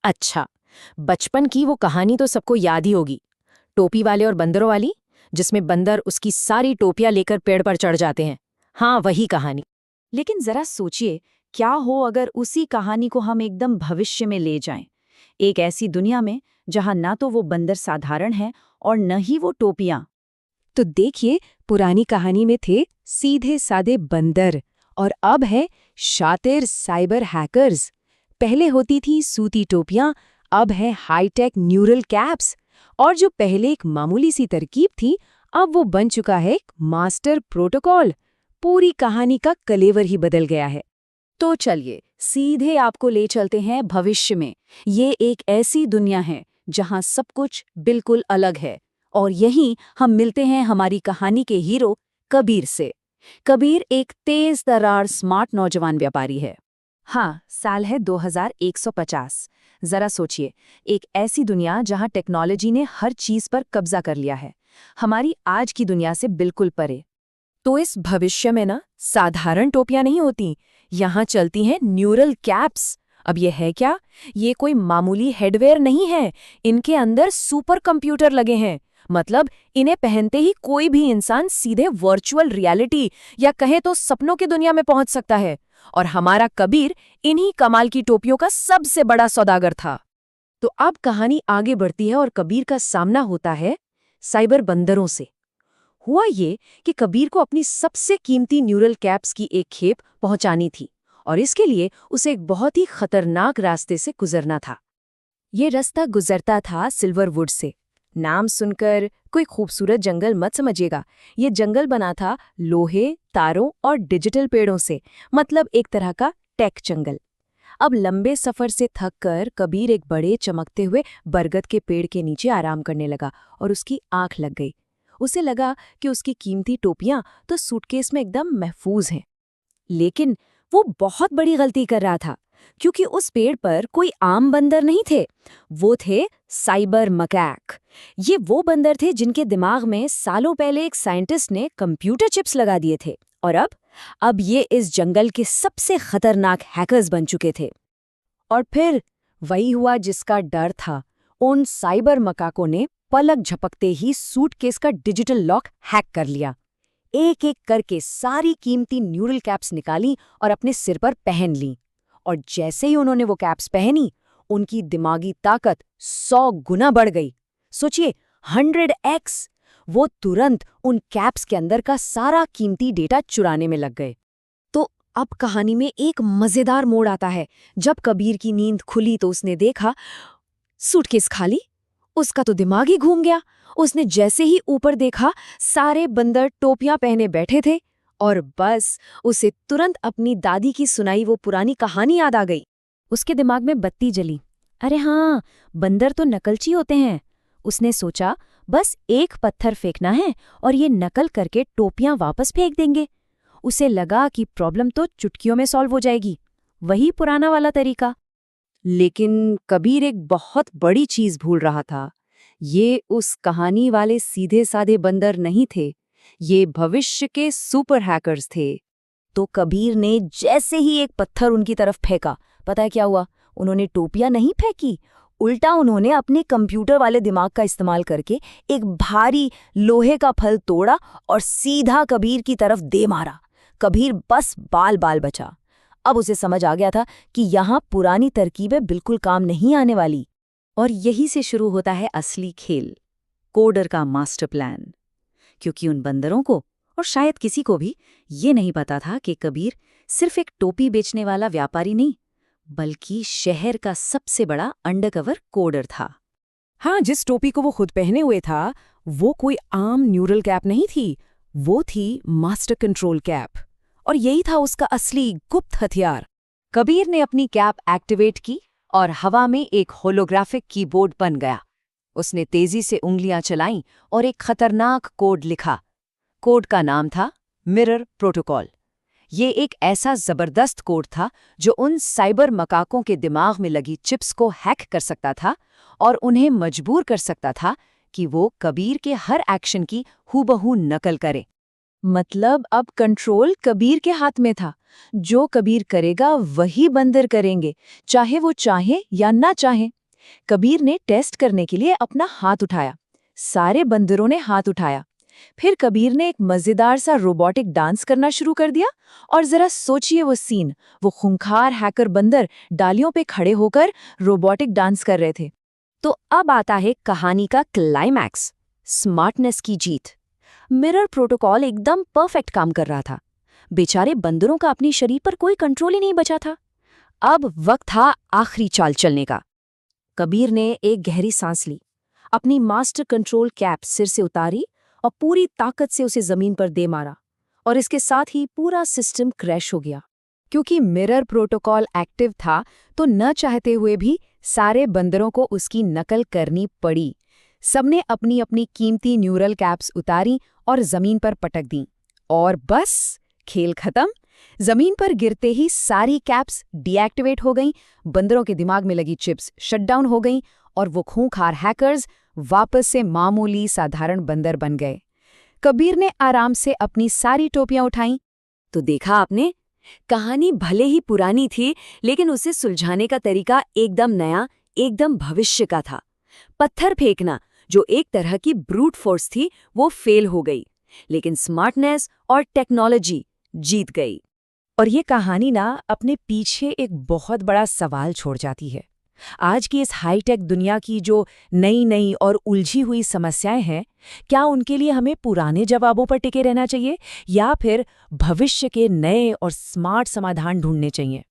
अच्छा, बचपन की वो कहानी तो सबको याद ही होगी। टोपी वाले और बंदरों वाली, जिसमें बंदर उसकी सारी टोपियां लेकर पेड़ पर चढ़ जाते हैं। हाँ, वही कहानी। लेकिन जरा सोचिए, क्या हो अगर उसी कहानी को हम एकदम भविष्य में ले जाएं, एक ऐसी दुनिया में जहां ना तो वो बंदर साधारण है और न ही वो टोपियां। तो देखिए, पुरानी कहानी में थे सीधे सादे बंदर और अब है शातिर साइबर हैकर्स। पहले होती थी सूती टोपियां, अब है हाईटेक न्यूरल कैप्स। और जो पहले एक मामूली सी तरकीब थी, अब वो बन चुका है एक मास्टर प्रोटोकॉल। पूरी कहानी का कलेवर ही बदल गया है। तो चलिए सीधे आपको ले चलते हैं भविष्य में। ये एक ऐसी दुनिया है जहां सब कुछ बिल्कुल अलग है, और यहीं हम मिलते हैं हमारी कहानी के हीरो कबीर से। कबीर एक तेज तर्रार स्मार्ट नौजवान व्यापारी है। हाँ, साल है 2150। जरा सोचिए, एक ऐसी दुनिया जहां टेक्नोलॉजी ने हर चीज पर कब्जा कर लिया है, हमारी आज की दुनिया से बिल्कुल परे। तो इस भविष्य में ना साधारण टोपियां नहीं होती, यहाँ चलती हैं न्यूरल कैप्स। अब ये है क्या? ये कोई मामूली हेडवेयर नहीं है, इनके अंदर सुपर कंप्यूटर लगे हैं। मतलब इन्हें पहनते ही कोई भी इंसान सीधे वर्चुअल रियलिटी या कहे तो सपनों की दुनिया में पहुंच सकता है। और हमारा कबीर इन्हीं कमाल की टोपियों का सबसे बड़ा सौदागर था। तो अब कहानी आगे बढ़ती है और कबीर का सामना होता है साइबर बंदरों से। हुआ ये कि कबीर को अपनी सबसे कीमती न्यूरल कैप्स की एक खेप पहुंचानी थी और इसके लिए उसे एक बहुत ही खतरनाक रास्ते से गुजरना था। ये रास्ता गुजरता था सिल्वरवुड से। नाम सुनकर कोई खूबसूरत जंगल मत समझिएगा, ये जंगल बना था लोहे, तारों और डिजिटल पेड़ों से, मतलब एक तरह का टेक जंगल। अब लंबे सफर से थककर कबीर एक बड़े चमकते हुए बरगद के पेड़ के नीचे आराम करने लगा और उसकी आंख लग गई। उसे लगा कि उसकी कीमती टोपियां तो सूटकेस में एकदम महफूज हैं। लेकिन वो बहुत बड़ी गलती कर रहा था, क्योंकि उस पेड़ पर कोई आम बंदर नहीं थे, वो थे साइबर मकैक। ये वो बंदर थे जिनके दिमाग में सालों पहले एक साइंटिस्ट ने कंप्यूटर चिप्स लगा दिए थे, और अब ये इस जंगल के सबसे खतरनाक हैकर्स बन चुके थे। और फिर वही हुआ जिसका डर था। उन साइबर मकाकों ने पलक झपकते ही सूटकेस का डिजिटल लॉक हैक कर लिया। एक एक करके सारी कीमती न्यूरल कैप्स निकाली और अपने सिर पर पहन लीं। और जैसे ही उन्होंने वो कैप्स पहनी, उनकी दिमागी ताकत 100 गुना बढ़ गई। सोचिए, 100x। वो तुरंत उन कैप्स के अंदर का सारा कीमती डेटा चुराने में लग गए। तो अब कहानी में एक मजेदार मोड़ आता है। जब कबीर की नींद खुली तो उसने देखा सूटकेस खाली। उसका तो दिमाग ही घूम गया। उसने जैसे ही ऊपर देखा, सारे बंदर टोपियां पहने बैठे थे, और बस उसे तुरंत अपनी दादी की सुनाई वो पुरानी कहानी याद आ गई। उसके दिमाग में बत्ती जली। अरे हाँ, बंदर तो नकलची होते हैं। उसने सोचा, बस एक पत्थर फेंकना है और ये नकल करके टोपियां वापस फेंक देंगे। उसे लगा कि प्रॉब्लम तो चुटकियों में सॉल्व हो जाएगी, वही पुराना वाला तरीका। लेकिन कबीर एक बहुत बड़ी चीज भूल रहा था। ये उस कहानी वाले सीधे साधे बंदर नहीं थे, ये भविष्य के सुपर हैकर्स थे। तो कबीर ने जैसे ही एक पत्थर उनकी तरफ फेंका, पता है क्या हुआ? उन्होंने टोपियां नहीं फेंकी, उल्टा उन्होंने अपने कंप्यूटर वाले दिमाग का इस्तेमाल करके एक भारी लोहे का फल तोड़ा और सीधा कबीर की तरफ दे मारा। कबीर बस बाल बाल बचा। अब उसे समझ आ गया था कि यहाँ पुरानी तरकीबें बिल्कुल काम नहीं आने वाली। और यही से शुरू होता है असली खेल, कोडर का मास्टर प्लान। क्योंकि उन बंदरों को, और शायद किसी को भी, ये नहीं पता था कि कबीर सिर्फ एक टोपी बेचने वाला व्यापारी नहीं, बल्कि शहर का सबसे बड़ा अंडरकवर कोडर था। हाँ, जिस टोपी को वो खुद पहने हुए था, वो कोई आम न्यूरल कैप नहीं थी, वो थी मास्टर कंट्रोल कैप। और यही था उसका असली गुप्त हथियार। कबीर ने अपनी कैप एक्टिवेट की और हवा में एक होलोग्राफिक कीबोर्ड बन गया। उसने तेजी से उंगलियां चलाईं और एक खतरनाक कोड लिखा। कोड का नाम था मिरर प्रोटोकॉल। ये एक ऐसा जबरदस्त कोड था जो उन साइबर मकाकों के दिमाग में लगी चिप्स को हैक कर सकता था और उन्हें मजबूर कर सकता था कि वो कबीर के हर एक्शन की हूबहू नकल करे। मतलब अब कंट्रोल कबीर के हाथ में था। जो कबीर करेगा वही बंदर करेंगे, चाहे वो चाहे या ना चाहे। कबीर ने टेस्ट करने के लिए अपना हाथ उठाया। सारे बंदरों ने हाथ उठाया। फिर कबीर ने एक मजेदार सा रोबोटिक डांस करना शुरू कर दिया। और जरा सोचिए वो सीन, वो खूंखार हैकर बंदर डालियों पे खड़े होकर रोबोटिक डांस कर रहे थे। तो अब आता है कहानी का क्लाइमैक्स, स्मार्टनेस की जीत। मिरर प्रोटोकॉल एकदम परफेक्ट काम कर रहा था। बेचारे बंदरों का अपने शरीर पर कोई कंट्रोल ही नहीं बचा था। अब वक्त था आखिरी चाल चलने का। कबीर ने एक गहरी सांस ली, अपनी मास्टर कंट्रोल कैप सिर से उतारी और पूरी ताकत से उसे जमीन पर दे मारा। और इसके साथ ही पूरा सिस्टम क्रैश हो गया। क्योंकि मिरर प्रोटोकॉल एक्टिव था तो न चाहते हुए भी सारे बंदरों को उसकी नकल करनी पड़ी। सबने अपनी अपनी कीमती न्यूरल कैप्स उतारी और जमीन पर पटक दी। और बस खेल खत्म। जमीन पर गिरते ही सारी कैप्स डीएक्टिवेट हो गईं, बंदरों के दिमाग में लगी चिप्स शटडाउन हो गईं और वो खूंखार हैकर्स वापस से मामूली साधारण बंदर बन गए। कबीर ने आराम से अपनी सारी टोपियां उठाईं। तो देखा आपने, कहानी भले ही पुरानी थी, लेकिन उसे सुलझाने का तरीका एकदम नया, एकदम भविष्य का था। पत्थर फेंकना, जो एक तरह की ब्रूट फोर्स थी, वो फेल हो गई, लेकिन स्मार्टनेस और टेक्नोलॉजी जीत गई। और ये कहानी ना अपने पीछे एक बहुत बड़ा सवाल छोड़ जाती है। आज की इस हाईटेक दुनिया की जो नई नई और उलझी हुई समस्याएं हैं, क्या उनके लिए हमें पुराने जवाबों पर टिके रहना चाहिए या फिर भविष्य के नए और स्मार्ट समाधान ढूंढने चाहिए?